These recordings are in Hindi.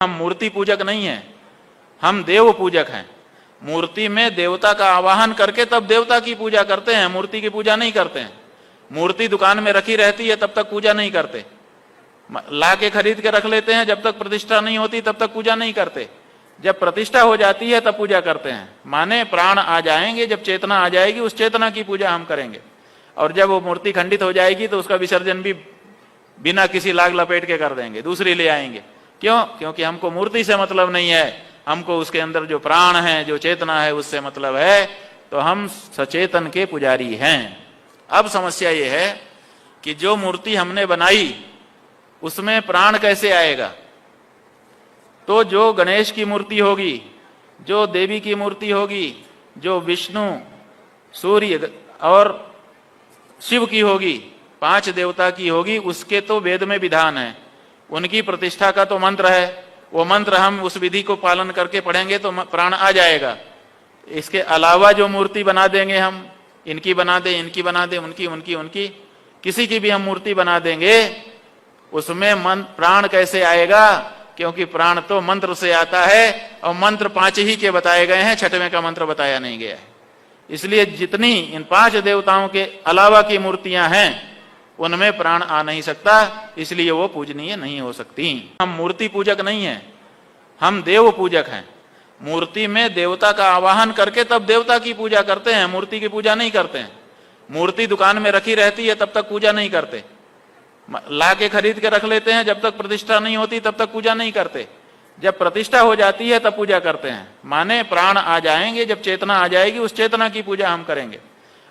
हम मूर्ति पूजक नहीं हैं, हम देव पूजक हैं। मूर्ति में देवता का आवाहन करके तब देवता की पूजा करते हैं, मूर्ति की पूजा नहीं करते हैं। मूर्ति दुकान में रखी रहती है तब तक पूजा नहीं करते, ला के खरीद के रख लेते हैं, जब तक प्रतिष्ठा नहीं होती तब तक पूजा नहीं करते। जब प्रतिष्ठा हो जाती है तब पूजा करते हैं। माने प्राण आ जाएंगे, जब चेतना आ जाएगी उस चेतना की पूजा हम करेंगे। और जब वो मूर्ति खंडित हो जाएगी तो उसका विसर्जन भी बिना किसी लाग लपेट के कर देंगे, दूसरी ले आएंगे। क्यों? क्योंकि हमको मूर्ति से मतलब नहीं है, हमको उसके अंदर जो प्राण है, जो चेतना है, उससे मतलब है। तो हम सचेतन के पुजारी हैं। अब समस्या ये है कि जो मूर्ति हमने बनाई उसमें प्राण कैसे आएगा? तो जो गणेश की मूर्ति होगी, जो देवी की मूर्ति होगी, जो विष्णु, सूर्य और शिव की होगी, 5 देवता की होगी, उसके तो वेद में विधान है, उनकी प्रतिष्ठा का तो मंत्र है। वो मंत्र हम उस विधि को पालन करके पढ़ेंगे तो प्राण आ जाएगा। इसके अलावा जो मूर्ति बना देंगे हम, इनकी बना दे, इनकी बना दे, उनकी उनकी उनकी किसी की भी हम मूर्ति बना देंगे, उसमें प्राण कैसे आएगा? क्योंकि प्राण तो मंत्र से आता है और मंत्र 5 ही के बताए गए हैं, 6वें का मंत्र बताया नहीं गया है। इसलिए जितनी इन 5 देवताओं के अलावा की मूर्तियां हैं उनमें प्राण आ नहीं सकता, इसलिए वो पूजनीय नहीं हो सकती। हम मूर्ति पूजक नहीं हैं, हम देव पूजक हैं। मूर्ति में देवता का आवाहन करके तब देवता की पूजा करते हैं, मूर्ति की पूजा नहीं करते हैं। मूर्ति दुकान में रखी रहती है तब तक पूजा नहीं करते, ला के खरीद के रख लेते हैं, जब तक प्रतिष्ठा नहीं होती तब तक पूजा नहीं करते। जब प्रतिष्ठा हो जाती है तब पूजा करते हैं। माने प्राण आ जाएंगे, जब चेतना आ जाएगी उस चेतना की पूजा हम करेंगे।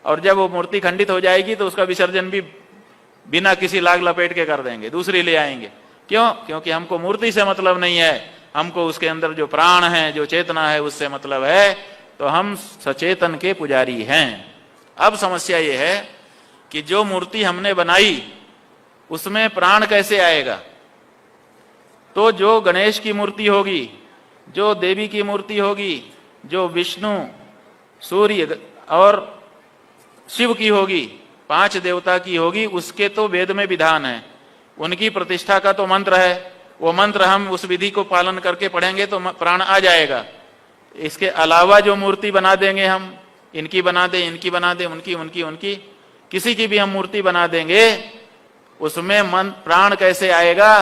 और जब वो मूर्ति खंडित हो जाएगी तो उसका विसर्जन भी बिना किसी लाग लपेट के कर देंगे, दूसरी ले आएंगे। क्यों? क्योंकि हमको मूर्ति से मतलब नहीं है, हमको उसके अंदर जो प्राण है, जो चेतना है, उससे मतलब है। तो हम सचेतन के पुजारी हैं। अब समस्या ये है कि जो मूर्ति हमने बनाई उसमें प्राण कैसे आएगा? तो जो गणेश की मूर्ति होगी, जो देवी की मूर्ति होगी, जो विष्णु, सूर्य और शिव की होगी, 5 देवता की होगी, उसके तो वेद में विधान है, उनकी प्रतिष्ठा का तो मंत्र है। वो मंत्र हम उस विधि को पालन करके पढ़ेंगे तो प्राण आ जाएगा। इसके अलावा जो मूर्ति बना देंगे हम, इनकी बना दे, इनकी बना दे, उनकी उनकी उनकी किसी की भी हम मूर्ति बना देंगे, उसमें प्राण कैसे आएगा?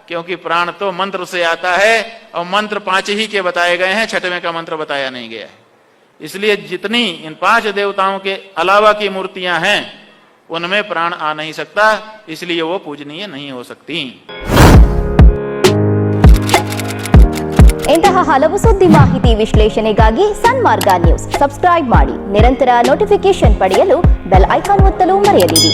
क्योंकि प्राण तो मंत्र से आता है और मंत्र 5 ही के बताए गए हैं, 6वें का मंत्र बताया नहीं गया है। इसलिए जितनी इन 5 देवताओं के अलावा की मूर्तियां हैं उनमें प्राण आ नहीं सकता, इसलिए वो पूजनीय नहीं हो सकती। ಇಂತಹ ಹಲವು ಸುದ್ದಿ ಮಾಹಿತಿ ವಿಶ್ಲೇಷಣೆಗಾಗಿ ಸನ್ಮಾರ್ಗ ನ್ಯೂಸ್ ಸಬ್ಸ್ಕ್ರೈಬ್ ಮಾಡಿ, ನಿರಂತರ ನೋಟಿಫಿಕೇಶನ್ ಪಡೆಯಲು ಬೆಲ್ ಐಕಾನ್ ಒತ್ತಲು ಮರೆಯದಿರಿ।